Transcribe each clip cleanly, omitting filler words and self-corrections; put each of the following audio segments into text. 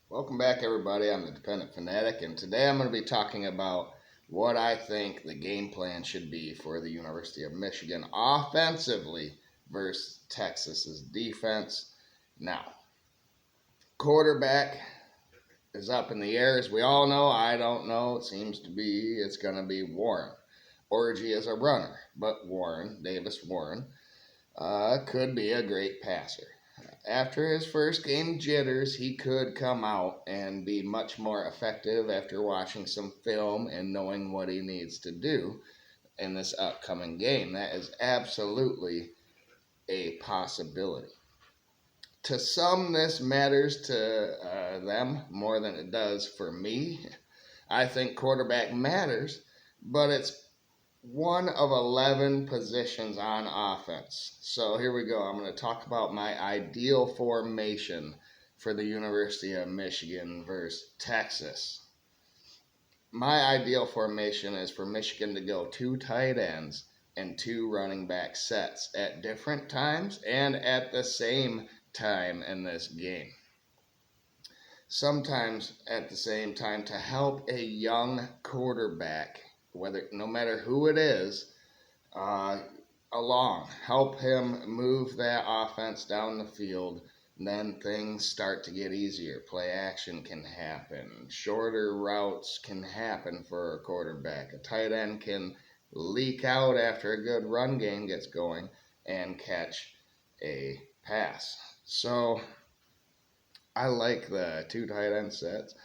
Welcome back, everybody. I'm the Dependent Fanatic, and today I'm going to be talking about what I think the game plan should be for the University of Michigan offensively versus Texas's defense. Now, quarterback is up in the air, as we all know. I don't know. It seems to be it's going to be Warren. Orgy is a runner, but Davis Warren, could be a great passer. After his first game jitters, he could come out and be much more effective after watching some film and knowing what he needs to do in this upcoming game. That is absolutely a possibility. To some, this matters to them more than it does for me. I think quarterback matters, but it's one of 11 positions on offense. So here we go. I'm going to talk about my ideal formation for the University of Michigan versus Texas. My ideal formation is for Michigan to go two tight ends and two running back sets at different times and at the same time in this game. Sometimes at the same time to help a young quarterback, whether no matter who it is, uh, along, help him move that offense down the field. Then things start to get easier. Play action can happen. Shorter routes can happen for a quarterback. A tight end can leak out after a good run game gets going and catch a pass. So I like the two tight end sets.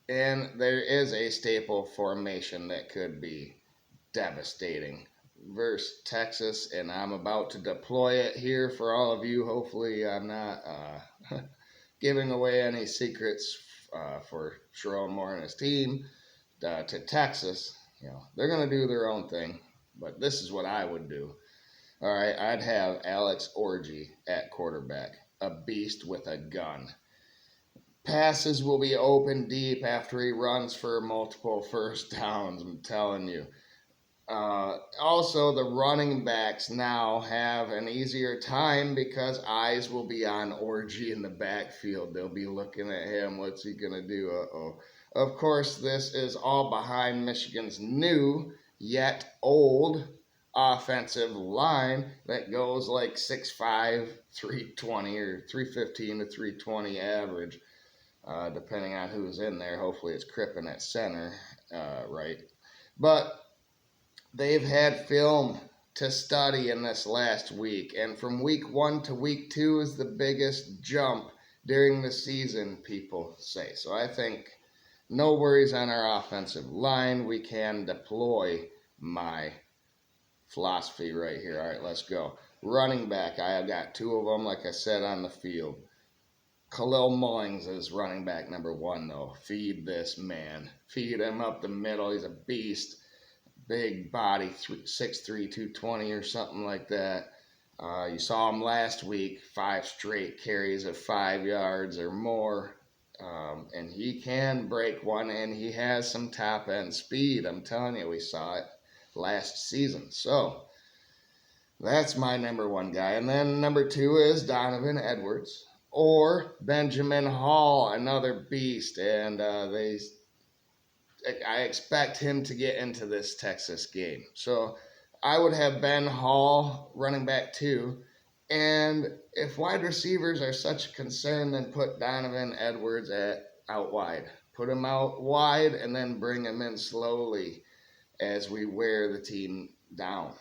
And there is a staple formation that could be devastating versus Texas, and I'm about to deploy it here for all of you. Hopefully, I'm not giving away any secrets for Sherrone Moore and his team to Texas. They're going to do their own thing, but this is what I would do. All right, I'd have Alex Orgy at quarterback, a beast with a gun. Passes will be open deep after he runs for multiple first downs. I'm telling you. Also, the running backs now have an easier time because eyes will be on Orgy in the backfield. They'll be looking at him. What's he going to do? Uh-oh. Of course, this is all behind Michigan's new, yet old, offensive line that goes like 6'5", 320 or 315 to 320 average, depending on who's in there. Hopefully it's Crippen at center, right? But they've had film to study in this last week, and from week 1 to week 2 is the biggest jump during the season, people say. So I think no worries on our offensive line. We can deploy my philosophy right here. All right, let's go. Running back, I have got two of them, like I said, on the field. Khalil Mullings is running back number 1, though. Feed this man. Feed him up the middle. He's a beast. Big body, 6'3", 220 or something like that. You saw him last week, 5 straight carries of 5 yards or more. And he can break one, and he has some top end speed. I'm telling you, we saw it last season. So that's my number 1 guy. And then number 2 is Donovan Edwards or Benjamin Hall, another beast. And I expect him to get into this Texas game. So I would have Ben Hall running back 2. And if wide receivers are such a concern, then put Donovan Edwards out wide. Put him out wide and then bring him in slowly as we wear the team down.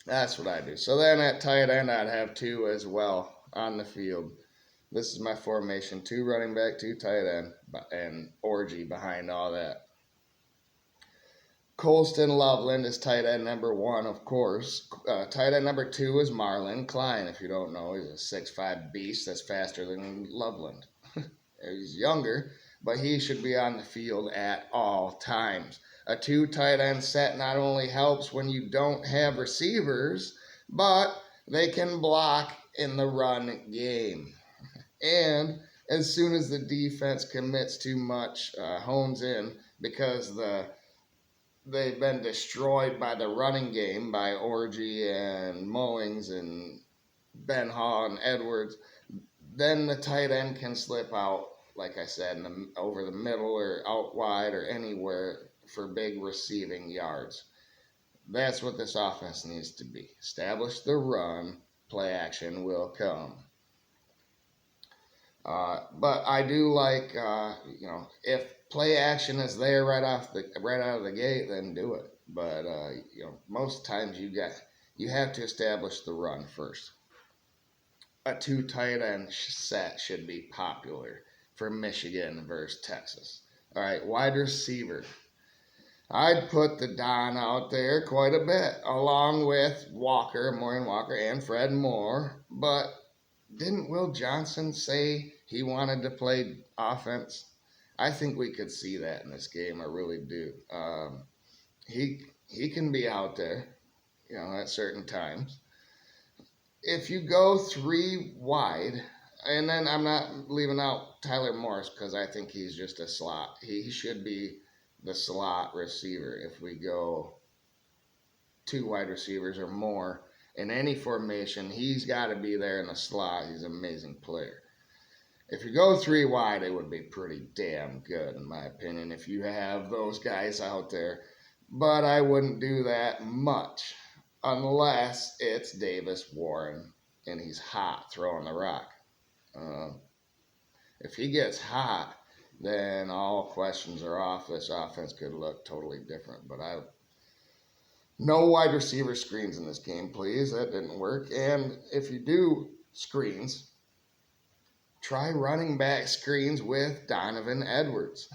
That's what I do. So then at tight end, I'd have 2 as well on the field. This is my formation: 2 running back, 2 tight end, and Orgy behind all that. Colston Loveland is tight end number 1, of course. Tight end number 2 is Marlon Klein. If you don't know, he's a 6'5" beast that's faster than Loveland. He's younger, but he should be on the field at all times. A 2 tight end set not only helps when you don't have receivers, but they can block in the run game. And as soon as the defense commits too much, hones in, because they've been destroyed by the running game by Orgy and Mullings and Ben Hall and Edwards, then the tight end can slip out, like I said, over the middle or out wide or anywhere for big receiving yards. That's what this offense needs to be. Establish the run, play action will come. But I do like, if play action is there right out of the gate, then do it. But most times you have to establish the run first. A two tight end set should be popular for Michigan versus Texas. All right, wide receiver. I'd put the Don out there quite a bit, along with Maureen Walker, and Fred Moore. But didn't Will Johnson say he wanted to play offense? I think we could see that in this game. I really do. He can be out there, at certain times. If you go three wide, and then I'm not leaving out Tyler Morris because I think he's just a slot. He should be the slot receiver. If we go two wide receivers or more in any formation, he's got to be there in the slot. He's an amazing player. If you go three wide, it would be pretty damn good, in my opinion, if you have those guys out there. But I wouldn't do that much unless it's Davis Warren and he's hot throwing the rock. If he gets hot, then all questions are off. This offense could look totally different. But no wide receiver screens in this game, please. That didn't work. And if you do screens, try running back screens with Donovan Edwards.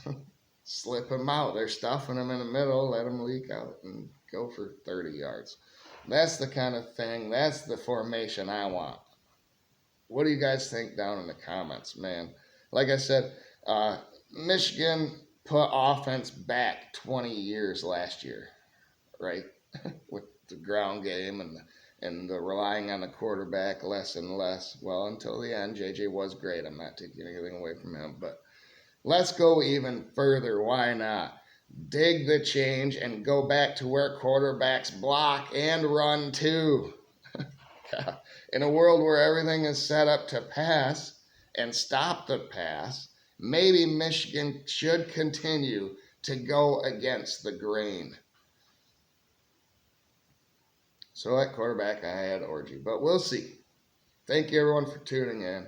Slip him out. They're stuffing him in the middle. Let him leak out and go for 30 yards. That's the kind of thing. That's the formation I want. What do you guys think down in the comments, man? Like I said, Michigan put offense back 20 years last year, right? With the ground game and the relying on the quarterback less and less. Well, until the end, JJ was great. I'm not taking anything away from him, but let's go even further. Why not? Dig the change and go back to where quarterbacks block and run too. In a world where everything is set up to pass and stop the pass, maybe Michigan should continue to go against the grain. So at quarterback, I had Orgy, but we'll see. Thank you, everyone, for tuning in.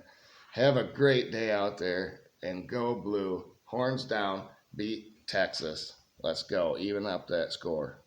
Have a great day out there, and go blue. Horns down, beat Texas. Let's go. Even up that score.